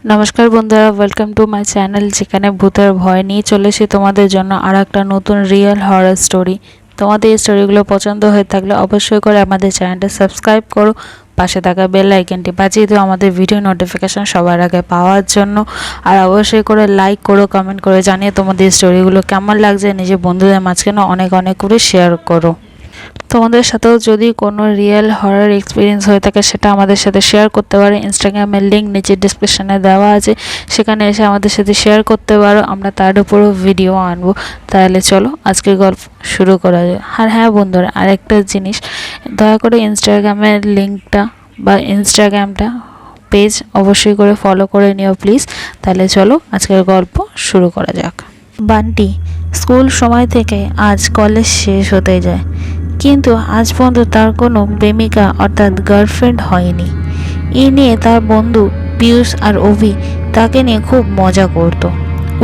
নমস্কার বন্ধুরা, welcome to my channel, যেখানে ভূতের ভয় নিয়ে চলেছি তোমাদের জন্য আর একটা নতুন রিয়েল হরর স্টোরি। তোমাদের এই স্টোরিগুলো পছন্দ হয়ে থাকলে অবশ্যই করে আমাদের চ্যানেলটা সাবস্ক্রাইব করো, পাশে থাকা বেল আইকনটি বাজিয়ে দিও আমাদের ভিডিও নোটিফিকেশন সবার আগে পাওয়ার জন্য। আর অবশ্যই করে লাইক করো, কমেন্ট করে জানিয়ে তোমাদের স্টোরিগুলো কেমন লাগছে, নিজের বন্ধুদের মাঝখানে অনেক অনেক করে শেয়ার করো। তোমাদের সাথেও যদি কোনো রিয়েল হরর এক্সপিরিয়েন্স হয়ে থাকে সেটা আমাদের সাথে শেয়ার করতে পারো। ইনস্টাগ্রামের লিঙ্ক নিচে ডিসক্রিপশনে দেওয়া আছে, সেখানে এসে আমাদের সাথে শেয়ার করতে পারো, আমরা তার উপরও ভিডিও আনবো। তাহলে চলো আজকের গল্প শুরু করা যায়। আর হ্যাঁ বন্ধুরা, আরেকটা জিনিস, দয়া করে ইনস্টাগ্রামের লিঙ্কটা বা ইনস্টাগ্রামটা পেজ অবশ্যই করে ফলো করে নিও প্লিজ। তাহলে চলো আজকের গল্প শুরু করা যাক। বান্টি স্কুল সময় থেকে আজ কলেজ শেষ হতে যায়, কিন্তু আজ পর্যন্ত তার কোনো প্রেমিকা অর্থাৎ গার্লফ্রেন্ড হয়নি। এই নিয়ে তার বন্ধু পিয়ুষ আর অভি তাকে নিয়ে খুব মজা করতো,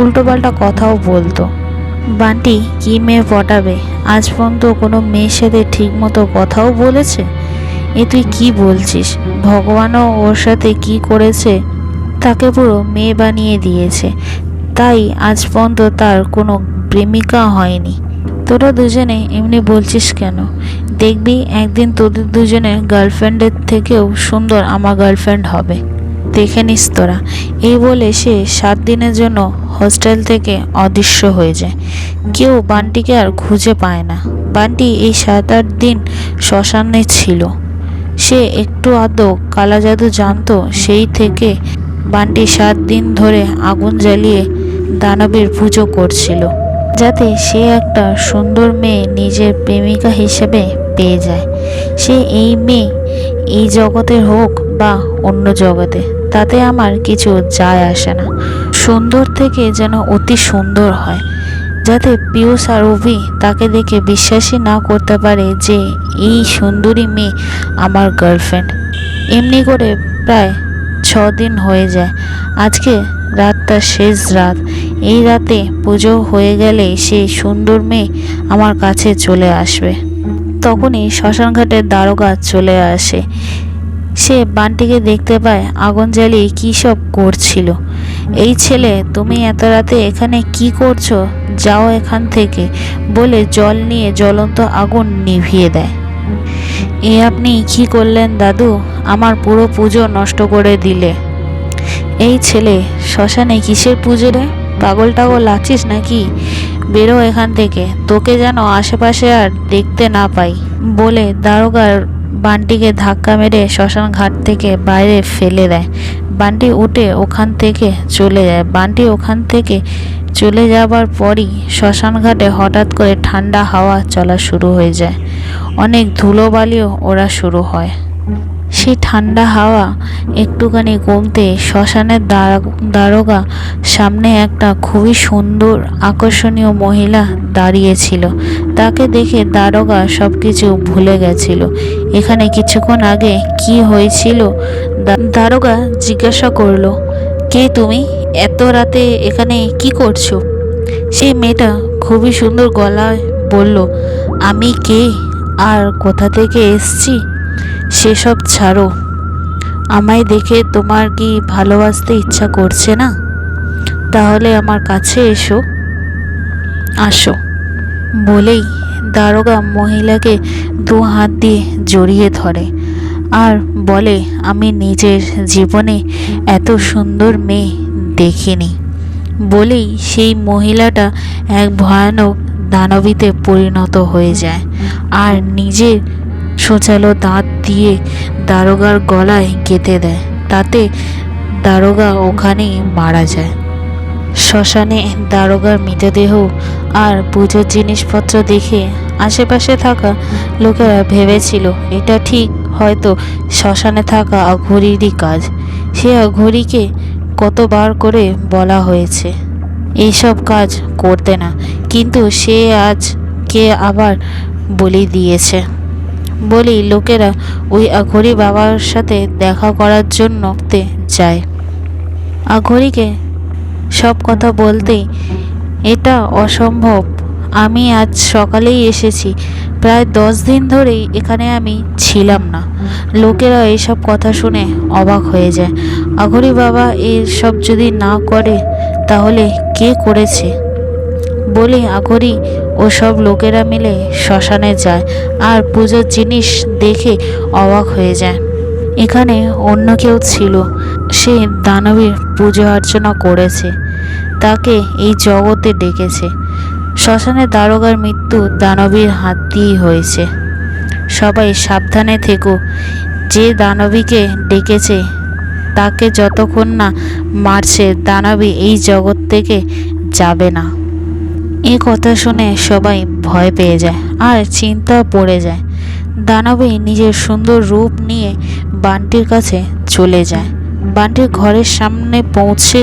উল্টোপাল্টা কথাও বলতো। বান্টি কি মেয়ে পটাবে, আজ পর্যন্ত কোনো মেয়ের সাথে ঠিকমতো কথাও বলেছে? এ তুই কি বলছিস? ভগবানও ওর সাথে কি করেছে, তাকে পুরো মেয়ে বানিয়ে দিয়েছে, তাই আজ পর্যন্ত তার কোনো প্রেমিকা হয়নি। তোরা দুজনে এমনি বলছিস কেন? দেখবি একদিন তোদের দুজনের গার্লফ্রেন্ডের থেকেও সুন্দর আমার গার্লফ্রেন্ড হবে, দেখে নিস তোরা। এই বলে সে 7 দিনের জন্য হোস্টেল থেকে অদৃশ্য হয়ে যায়। কেউ বান্টিকে আর খুঁজে পায় না। বান্টি এই 7-8 দিন শ্মশানে ছিল। সে একটু আধো কালা জাদু জানতো, সেই থেকে বান্টি 7 দিন ধরে আগুন জ্বালিয়ে দানবীর পুজো করছিল, যাতে সে একটা সুন্দর মেয়ে নিজের প্রেমিকা হিসেবে পেয়ে যায়। সে এই মেয়ে এই জগতের হোক বা অন্য জগতে, তাতে আমার কিছু যায় আসে না। সুন্দর থেকে যেন অতি সুন্দর হয়, যাতে পিয়ুষ আর অভি তাকে দেখে বিশ্বাসই না করতে পারে যে এই সুন্দরী মেয়ে আমার গার্লফ্রেন্ড। এমনি করে প্রায় 6 দিন হয়ে যায়। আজকে রাতটা শেষ রাত। এই রাতে পুজো হয়ে গেলে সেই সুন্দর মেয়ে আমার কাছে চলে আসবে। তখনই শ্মশানঘাটের দারোগা চলে আসে। সে বান্টিকে দেখতে পায় আগুন জ্বালিয়ে কী সব করছিল। এই ছেলে, তুমি এত রাতে এখানে কি করছো? যাও এখান থেকে, বলে জল নিয়ে জ্বলন্ত আগুন নিভিয়ে দেয়। এ আপনি কি করলেন দাদু? আমার পুরো পুজো নষ্ট করে দিলে। এই ছেলে, শ্মশানে কিসের পুজো রে? পাগল টাগল লাগছিস নাকি? বেরো এখান থেকে, তোকে যেন আশেপাশে আর দেখতে না পাই, বলে দারোগার বান্টিকে ধাক্কা মেরে শ্মশান ঘাট থেকে বাইরে ফেলে দেয়। বান্টি উঠে ওখান থেকে চলে যায়। বান্টি ওখান থেকে চলে যাবার পরই শ্মশান ঘাটে হঠাৎ করে ঠান্ডা হাওয়া চলা শুরু হয়ে যায়। অনেক ধুলোবালিও ওড়া শুরু হয়। সেই ঠান্ডা হাওয়া একটুখানি কমতে শ্মশানের দারোগা সামনে একটা খুবই সুন্দর আকর্ষণীয় মহিলা দাঁড়িয়েছিল। তাকে দেখে দারোগা সব কিছু ভুলে গেছিল। এখানে কিছুক্ষণ আগে কি হয়েছিল দারোগা জিজ্ঞাসা করলো, কে তুমি? এত রাতে এখানে কি করছো? সেই মেয়েটা খুবই সুন্দর গলায় বলল, আমি কে আর কোথা থেকে এসছি সেসব ছাড়ো। আমায় দেখে তোমার কি ভালোবাসতে ইচ্ছা করছে না? তাহলে আমার কাছে এসো, আসো। বলেই দারোগা মহিলাকে 2 হাত দিয়ে জড়িয়ে ধরে আর বলে, আমি নিজের জীবনে এত সুন্দর মেয়ে দেখিনি। বলেই সেই মহিলাটা এক ভয়ানক দানবীতে পরিণত হয়ে যায় আর নিজের সোচালো দাঁত দিয়ে দারোগার গলায় গেঁথে দেয়। তাতে দারোগা ওখানেই মারা যায়। শ্মশানে দারোগার মৃতদেহ আর পুজোর জিনিসপত্র দেখে আশেপাশে থাকা লোকেরা ভেবেছিল এটা ঠিক হয়তো শ্মশানে থাকা অঘরীরই কাজ। সে অঘরীকে কতবার করে বলা হয়েছে এইসব কাজ করতে না, কিন্তু সে আজকে আবার বলি দিয়েছে। বলেই লোকেরা ওই আঘরী বাবার সাথে দেখা করার জন্য যায়। আঘরীকে সব কথা বলতেই, এটা অসম্ভব, আমি আজ সকালেই এসেছি, প্রায় 10 দিন ধরেই এখানে আমি ছিলাম না। লোকেরা এইসব কথা শুনে অবাক হয়ে যায়। আঘরি বাবা এসব যদি না করে তাহলে কে করেছে বলে আঘরি ও সব লোকেরা মিলে শ্মশানে যায় আর পুজোর জিনিস দেখে অবাক হয়ে যায়। এখানে অন্য কেউ ছিল, সে দানবীর পূজা অর্চনা করেছে, তাকে এই জগতে ডেকেছে। শ্মশানে দারোগার মৃত্যু দানবীর হাত দিয়েই হয়েছে। সবাই সাবধানে থেকো, যে দানবীকে ডেকেছে তাকে যতক্ষণ না মারছে দানবী এই জগৎ থেকে যাবে না। এ কথা শুনে সবাই ভয় পেয়ে যায় আর চিন্তা পড়ে যায়। দানবী নিজের সুন্দর রূপ নিয়ে বান্টির কাছে চলে যায়। বান্টির ঘরের সামনে পৌঁছে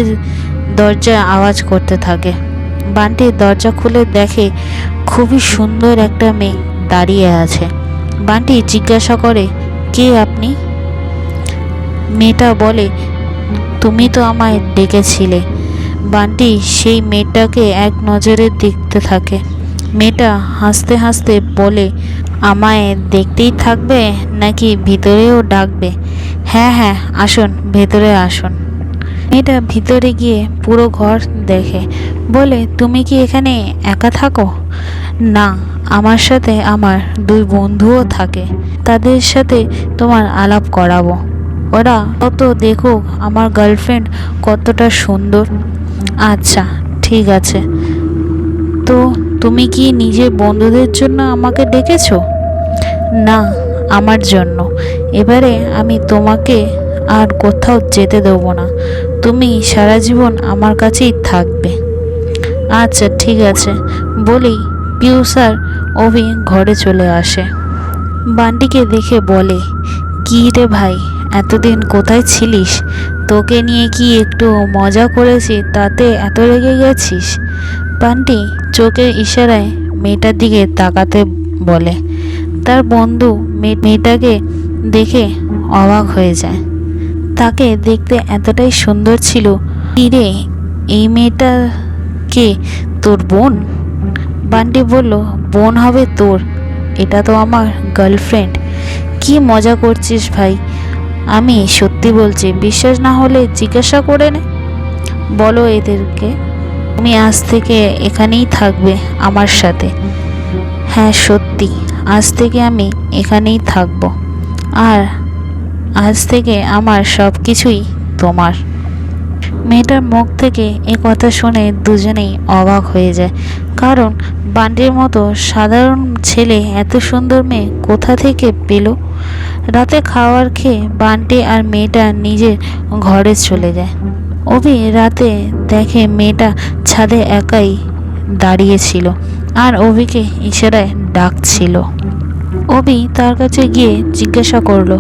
দরজায় আওয়াজ করতে থাকে। বান্টি দরজা খুলে দেখে খুবই সুন্দর একটা মেয়ে দাঁড়িয়ে আছে। বান্টি জিজ্ঞাসা করে, কে আপনি? মেয়েটা বলে, তুমি তো আমায় ডেকেছিলে। বান্টি সেই মেয়েটাকে এক নজরে দেখতে থাকে। মেয়েটা হাসতে হাসতে বলে, আমায় দেখতেই থাকবে নাকি ভিতরেও ডাকবে? হ্যাঁ হ্যাঁ, আসুন, ভেতরে আসুন। মেয়েটা ভিতরে গিয়ে পুরো ঘর দেখে, বলে, তুমি কি এখানে একা থাকো? না, আমার সাথে আমার 2 বন্ধুও থাকে, তাদের সাথে তোমার আলাপ করাবো। ওরা কত দেখুক আমার গার্লফ্রেন্ড কতটা সুন্দর। আচ্ছা ঠিক আছে, তো তুমি কি নিজের বন্ধুদের জন্য আমাকে ডেকেছো? না, আমার জন্য। এবারে আমি তোমাকে আর কোথাও যেতে দেবো না, তুমি সারা জীবন আমার কাছেই থাকবে। আচ্ছা ঠিক আছে বলেই পিউষ আর অভি ঘরে চলে আসে। বান্টিকে দেখে বলে, কী রে ভাই, এতদিন কোথায় ছিলিস? তোকে নিয়ে কি একটু মজা করেছি তাতে এত রেগে গেছিস? বান্টি চোখের ইশারায় মেয়েটার দিকে তাকাতে বলে। তার বন্ধু মেয়েটাকে দেখে অবাক হয়ে যায়। তাকে দেখতে এতটাই সুন্দর ছিল। কি রে, এই মেয়েটা কে? তোর বোন? বান্টি বলল, বোন হবে তোর? এটা তো আমার গার্লফ্রেন্ড। কি মজা করছিস ভাই? আমি সত্যি বলছি, বিশ্বাস না হলে জিজ্ঞাসা করে নে। বলো এদেরকে তুমি আজ থেকে এখানেই থাকবে আমার সাথে। হ্যাঁ সত্যি, আজ থেকে আমি এখানেই থাকবো, আর আজ থেকে আমার সব কিছুই তোমার। মেয়েটার মুখ থেকে এ কথা শুনে দুজনেই অবাক হয়ে যায়, কারণ বান্টির মতো সাধারণ ছেলে এত সুন্দর মেয়ে কোথা থেকে পেল। রাতে খাবার খেয়ে বান্টি আর মেয়েটা নিজের ঘরে চলে যায়। অভি রাতে দেখে মেয়েটা ছাদে একাই দাঁড়িয়েছিল আর অভিকে ইশারায় ডাকছিল। অভি তার কাছে গিয়ে জিজ্ঞাসা করলো,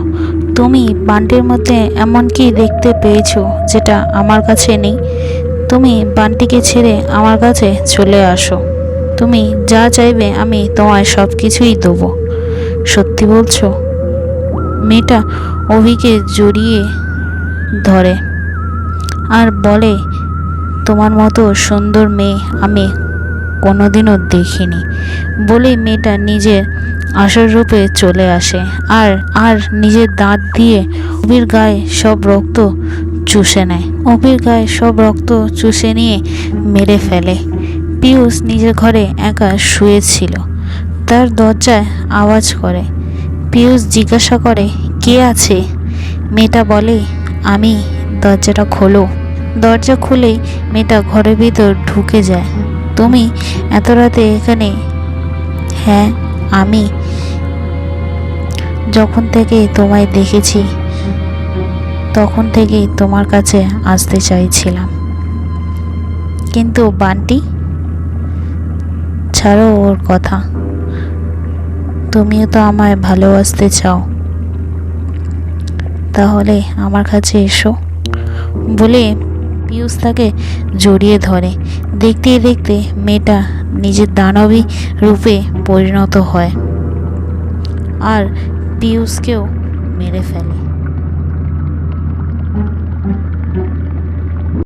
তুমি বান্টির মধ্যে এমন কি দেখতে পেয়েছো যেটা আমার কাছে নেই? তুমি বান্টিকে ছেড়ে আমার কাছে চলে আসো, তুমি যা চাইবে আমি তোমায় সব কিছুই দেবো। সত্যি বলছো? মেয়েটা অভিকে জড়িয়ে ধরে আর বলে, তোমার মতো সুন্দর মেয়ে আমি কোনোদিনও দেখিনি। বলেই মেয়েটা নিজের আসল রূপে চলে আসে আর আর নিজের দাঁত দিয়ে অভির গায়ে সব রক্ত চুষে নেয়। অভির গায়ে সব রক্ত চুষে নিয়ে মেরে ফেলে। পিউষ নিজের ঘরে একা শুয়েছিল, তার দরজায় আওয়াজ করে। পিউষ জিজ্ঞাসা করে, কে আছে? মেয়েটা বলে, আমি। দরজাটা খোলো। দরজা খুলেই মেয়েটা ঘরের ভিতর ঢুকে যায়। তুমি এত রাতে এখানে? হ্যাঁ আমি। যখন থেকে তোমায় দেখেছি তখন থেকেই তোমার কাছে আসতে চাইছিলাম, কিন্তু বান্টি? ছাড়ো ওর কথা, তুমিও তো আমায় ভালোবাসতে চাও, তাহলে আমার কাছে এসো। বলে পিউষ তাকে জড়িয়ে ধরে। দেখতে দেখতে মেয়েটা নিজের দানবী রূপে পরিণত হয় আর পিউষকেও মেরে ফেলে।